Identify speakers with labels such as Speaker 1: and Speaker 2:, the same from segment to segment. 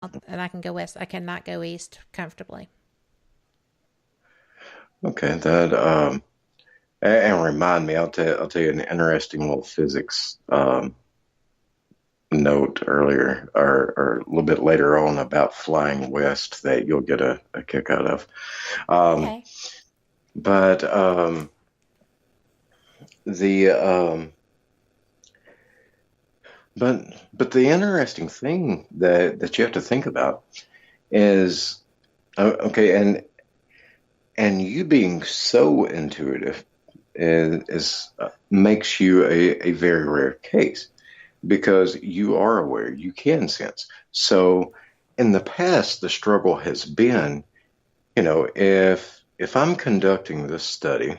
Speaker 1: and I can go west. I cannot go east comfortably.
Speaker 2: Okay, that and remind me, I'll tell you an interesting little physics note earlier or a little bit later on about flying west that you'll get a kick out of. Um,
Speaker 1: Okay.
Speaker 2: but the but the interesting thing that you have to think about is okay, and you being so intuitive makes you a very rare case because you are aware, you can sense. So in the past, the struggle has been, if I'm conducting this study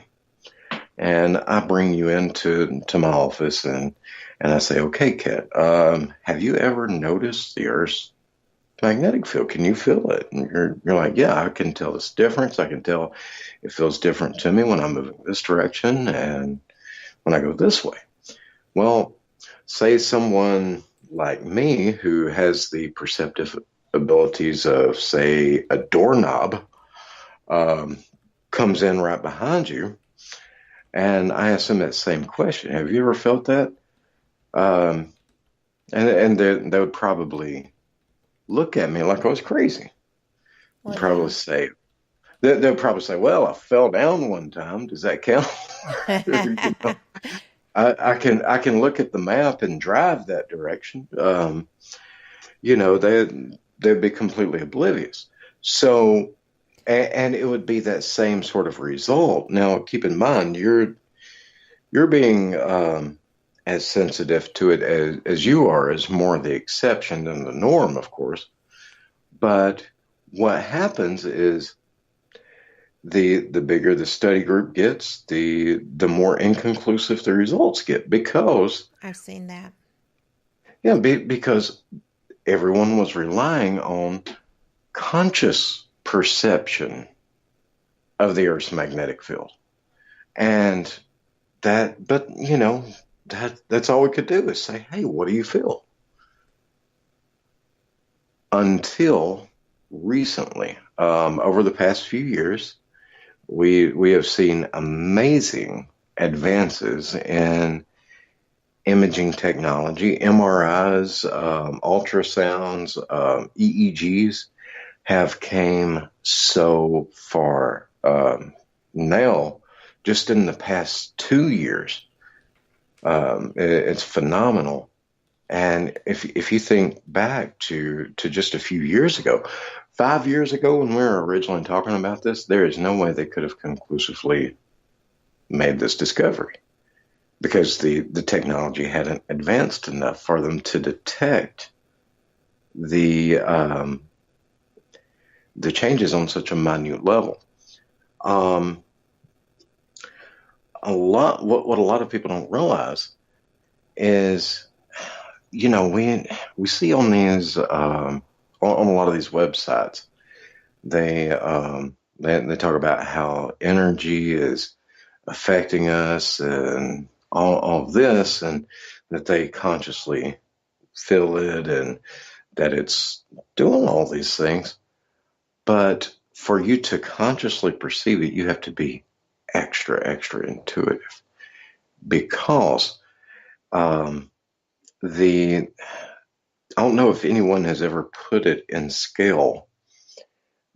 Speaker 2: and I bring you into my office and I say, okay, Kat, have you ever noticed the Earth's magnetic field? Can you feel it? And you're like, yeah, I can tell this difference. I can tell it feels different to me when I'm moving this direction and when I go this way. Well, say someone like me who has the perceptive abilities of, say, a doorknob um, comes in right behind you, and I ask them that same question. Have you ever felt that? Um, and they would probably look at me like I was crazy. And
Speaker 1: Well,
Speaker 2: probably
Speaker 1: yeah.
Speaker 2: say, they'll probably say, "Well, I fell down one time. Does that count?" You know, I can look at the map and drive that direction. They'd be completely oblivious. So, and it would be that same sort of result. Now, keep in mind, you're being as sensitive to it as you are is more the exception than the norm, of course. But what happens is the bigger the study group gets, the more inconclusive the results get because
Speaker 1: I've seen that.
Speaker 2: because everyone was relying on conscious perception of the Earth's magnetic field. And but that's all we could do is say, hey, what do you feel? Until recently, over the past few years, we have seen amazing advances in imaging technology, MRIs, ultrasounds, EEGs have came so far. Now, just in the past 2 years, it's phenomenal. And if you think back to just a few years ago, 5 years ago when we were originally talking about this, there is no way they could have conclusively made this discovery because the technology hadn't advanced enough for them to detect the the changes on such a minute level. Um, what a lot of people don't realize is, we see on these on a lot of these websites, they talk about how energy is affecting us and all of this, and that they consciously feel it and that it's doing all these things. But for you to consciously perceive it, you have to be extra, extra intuitive because um, the I don't know if anyone has ever put it in scale,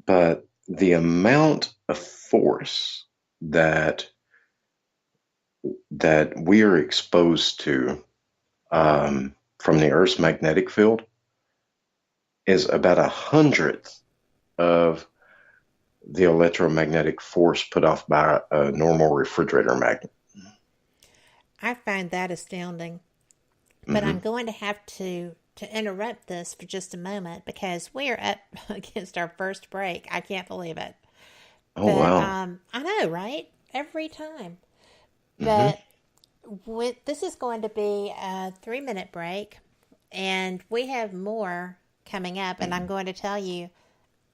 Speaker 2: but the amount of force that we are exposed to from the Earth's magnetic field is about 100th of the electromagnetic force put off by a normal refrigerator magnet.
Speaker 1: I find that astounding. But I'm
Speaker 2: Hmm.
Speaker 1: going to have to interrupt this for just a moment because we are up against our first break. I can't believe it.
Speaker 2: Oh
Speaker 1: But
Speaker 2: wow.
Speaker 1: I know, right? Every time.
Speaker 2: Hmm.
Speaker 1: But this is going to be a 3 minute break, and we have more coming up. And I'm going to tell you,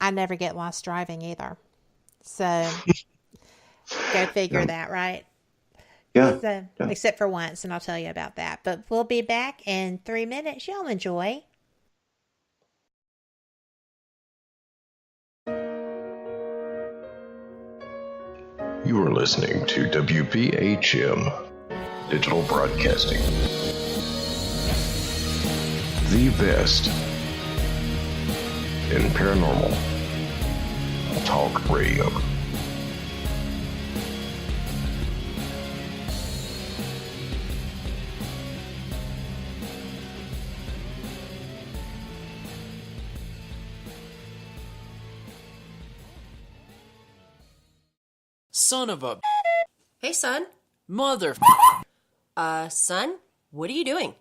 Speaker 1: I never get lost driving either. So go figure
Speaker 2: Yeah,
Speaker 1: that, right?
Speaker 2: yeah,
Speaker 1: So,
Speaker 2: yeah.
Speaker 1: except for once, and I'll tell you about that. But we'll be back in 3 minutes. Y'all enjoy.
Speaker 2: You are listening to WPHM Digital Broadcasting. The best in paranormal talk radio.
Speaker 3: Son of a...
Speaker 4: Hey, son.
Speaker 3: Mother...
Speaker 4: Son, what are you doing?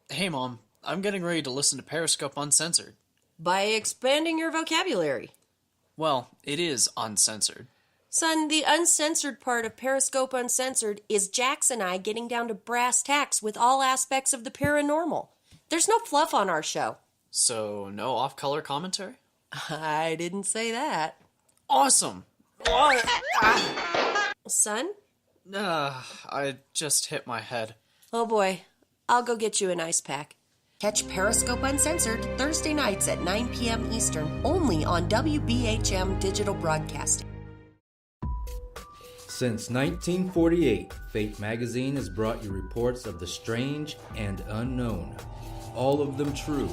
Speaker 3: Hey, Mom. I'm getting ready to listen to Periscope Uncensored.
Speaker 4: By expanding your vocabulary.
Speaker 3: Well, it is uncensored.
Speaker 4: Son, the uncensored part of Periscope Uncensored is Jax and I getting down to brass tacks with all aspects of the paranormal. There's no fluff on our show.
Speaker 3: So, no off-color commentary?
Speaker 4: I didn't say that.
Speaker 3: Awesome!
Speaker 4: Son?
Speaker 3: I just hit my head.
Speaker 4: Oh boy, I'll go get you an ice pack. Catch Periscope Uncensored Thursday nights at 9 p.m. Eastern, only on WBHM Digital Broadcasting.
Speaker 5: Since 1948, Fate Magazine has brought you reports of the strange and unknown, all of them true.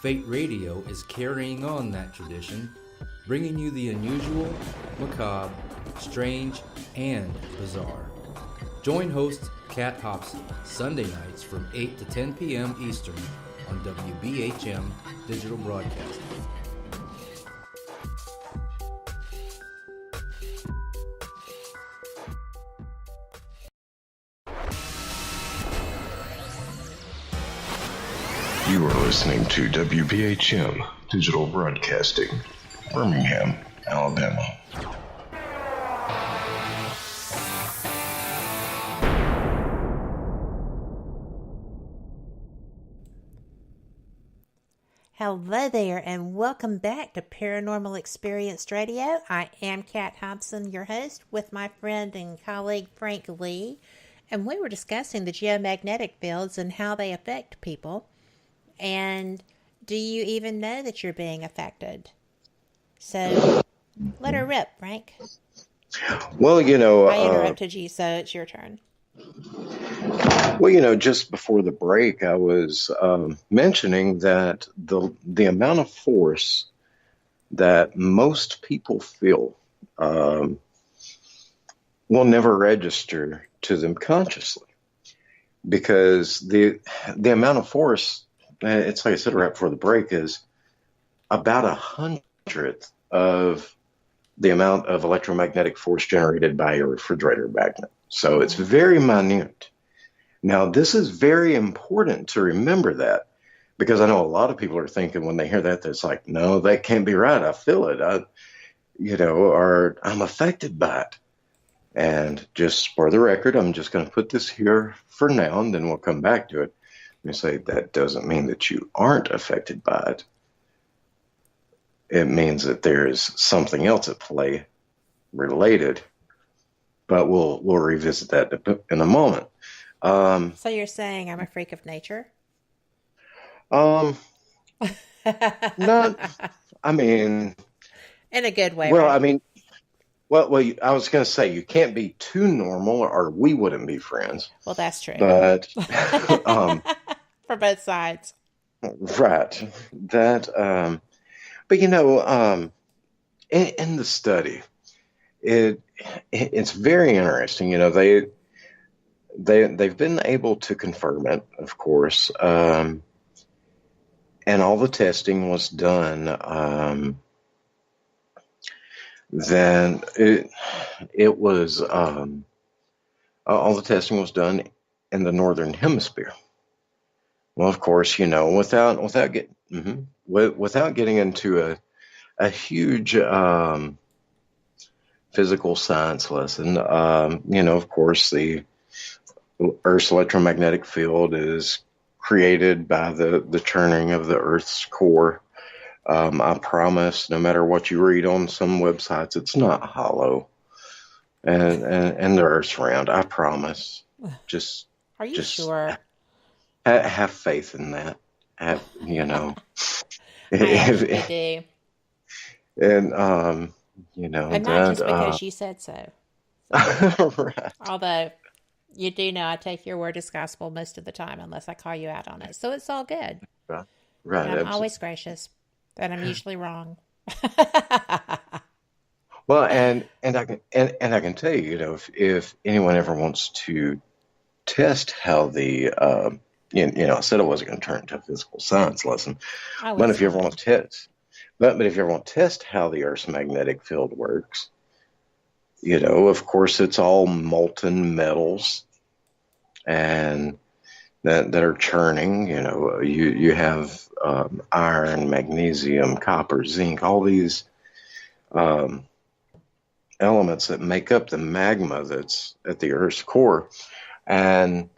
Speaker 5: Fate Radio is carrying on that tradition, bringing you the unusual, macabre, strange, and bizarre. Join host Kat Hobson Sunday nights from 8 to 10 p.m. Eastern on WBHM Digital Broadcasting.
Speaker 2: You are listening to WPHM Digital Broadcasting, Birmingham, Alabama.
Speaker 1: Hello there, and welcome back to Paranormal Experienced Radio. I am Kat Hobson, your host, with my friend and colleague Frank Lee, and we were discussing the geomagnetic fields and how they affect people. And do you even know that you're being affected? So, let her rip, Frank.
Speaker 2: Well,
Speaker 1: I interrupted you, so it's your turn.
Speaker 2: Well, just before the break, I was mentioning that the amount of force that most people feel will never register to them consciously, because the amount of force, it's like I said right before the break, is about 100th of the amount of electromagnetic force generated by a refrigerator magnet. So it's very minute. Now, this is very important to remember that, because I know a lot of people are thinking when they hear that, it's like, no, that can't be right. I feel it. Or I'm affected by it. And just for the record, I'm just going to put this here for now, and then we'll come back to it. Let me say that doesn't mean that you aren't affected by it. It means that there is something else at play related, but we'll revisit that in a moment.
Speaker 1: So you're saying I'm a freak of nature?
Speaker 2: Not, I mean...
Speaker 1: In a good way,
Speaker 2: well,
Speaker 1: right?
Speaker 2: I mean, well, I was going to say, you can't be too normal or we wouldn't be friends.
Speaker 1: Well, that's true.
Speaker 2: But...
Speaker 1: For both sides.
Speaker 2: Right. That... But, in the study, it's very interesting. They've been able to confirm it, of course, and all the testing was done. Then it was all the testing was done in the northern hemisphere. Well, of course, without getting into a huge physical science lesson, of course, the Earth's electromagnetic field is created by the churning of the Earth's core. I promise, no matter what you read on some websites, it's not hollow, and the Earth's round. I promise.
Speaker 1: Are you sure?
Speaker 2: Have faith in that.
Speaker 1: I actually do.
Speaker 2: And
Speaker 1: And not just because you said so.
Speaker 2: Right.
Speaker 1: Although you do know I take your word as gospel most of the time, unless I call you out on it. So it's all good.
Speaker 2: Right.
Speaker 1: And
Speaker 2: Right.
Speaker 1: I'm
Speaker 2: Absolutely.
Speaker 1: always gracious, and I'm usually wrong.
Speaker 2: Well, and I can tell you, if anyone ever wants to test how I said I wasn't going to turn into a physical science lesson,
Speaker 1: Oh,
Speaker 2: but
Speaker 1: it's
Speaker 2: if you ever
Speaker 1: fine.
Speaker 2: want to test, but if you ever want to test how the Earth's magnetic field works, of course, it's all molten metals and that are churning. You have iron, magnesium, copper, zinc, all these um, elements that make up the magma that's at the Earth's core, and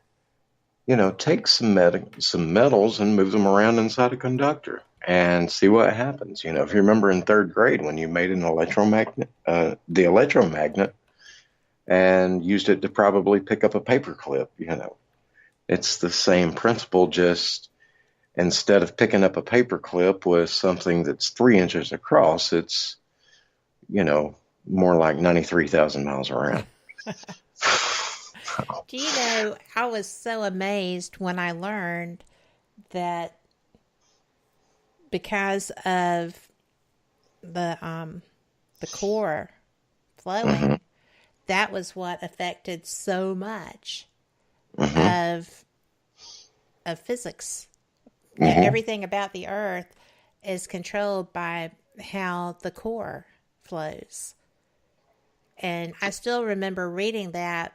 Speaker 2: take some metals and move them around inside a conductor and see what happens. If you remember in third grade when you made an electromagnet, the electromagnet, and used it to probably pick up a paper clip. It's the same principle, just instead of picking up a paper clip with something that's 3 inches across, it's, more like 93,000 miles around.
Speaker 1: Do you know, I was so amazed when I learned that because of the core
Speaker 2: Hmm.
Speaker 1: flowing, that was what affected so much
Speaker 2: Hmm.
Speaker 1: of physics.
Speaker 2: Hmm.
Speaker 1: Everything about the earth is controlled by how the core flows. And I still remember reading that.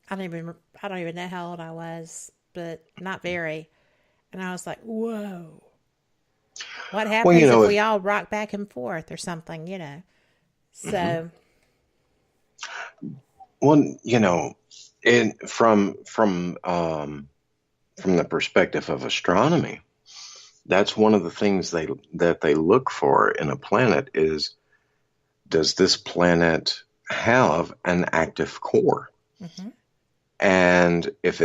Speaker 1: I don't even know how old I was, but not very. And I was like, "Whoa. What
Speaker 2: Well,
Speaker 1: happens if we all rock back and forth or something, you know?"
Speaker 2: mhm.
Speaker 1: So,
Speaker 2: Well, from the perspective of astronomy, that's one of the things they look for in a planet is, does this planet have an active core?
Speaker 1: mhm.
Speaker 2: And if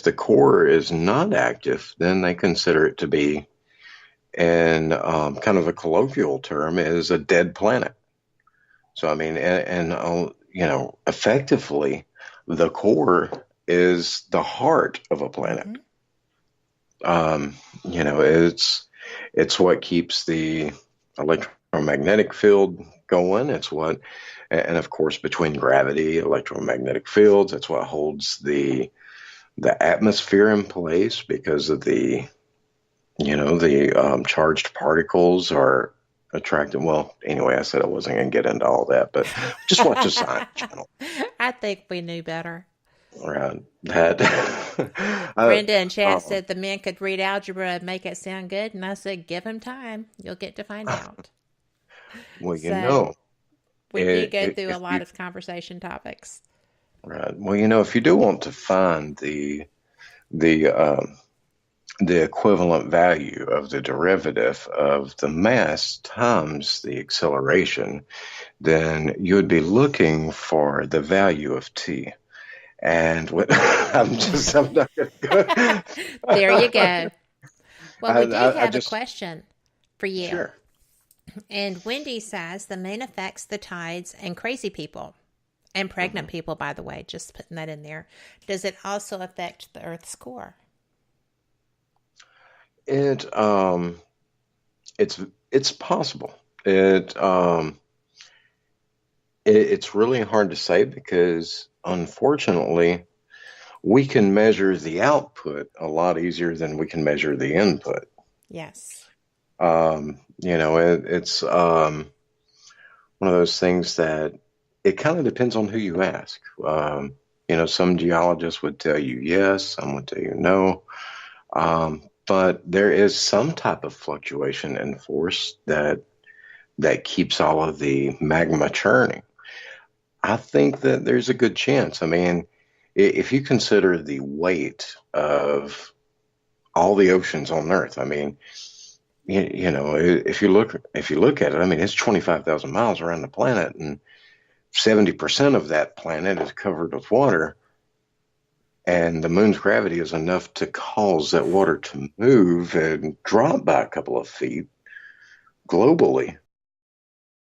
Speaker 2: the core is not active, then they consider it to be, in kind of a colloquial term, is a dead planet. So I mean, effectively, the core is the heart of a planet.
Speaker 1: Mhm.
Speaker 2: Um, it's what keeps the electromagnetic field going. And of course, between gravity, electromagnetic fields, it's what holds the atmosphere in place because of the charged particles are attracted. Well, anyway, I said I wasn't going to get into all that, but just watch the Science Channel
Speaker 1: I think we knew better.
Speaker 2: around that.
Speaker 1: Brenda and Chad
Speaker 2: Um,
Speaker 1: said the men could read algebra and make it sound good, and I said, "Give him time. You'll get to find out."
Speaker 2: well,
Speaker 1: So, we do go through a
Speaker 2: if
Speaker 1: lot
Speaker 2: you
Speaker 1: of conversation topics.
Speaker 2: right, well, if you do want to find the the equivalent value of the derivative of the mass times the acceleration, then you would be looking for the value of t. And what I'm not going to
Speaker 1: There you
Speaker 2: go.
Speaker 1: go. Well, we do
Speaker 2: I
Speaker 1: have a
Speaker 2: just,
Speaker 1: question for you.
Speaker 2: sure.
Speaker 1: And Wendy says the moon affects the tides and crazy people and pregnant
Speaker 2: Mhm.
Speaker 1: people, by the way, just putting that in there. Does it also affect the Earth's core?
Speaker 2: It it's it's possible. It's really hard to say because unfortunately we can measure the output a lot easier than we can measure the input.
Speaker 1: Yes.
Speaker 2: It's one of those things that it kind of depends on who you ask. Some geologists would tell you yes, some would tell you no. But there is some type of fluctuation in force that keeps all of the magma churning. I think that there's a good chance. I mean, if you consider the weight of all the oceans on Earth, I mean, if you look at it, I mean, it's 25,000 miles around the planet, and 70% of that planet is covered with water, and the moon's gravity is enough to cause that water to move and drop by a couple of feet globally.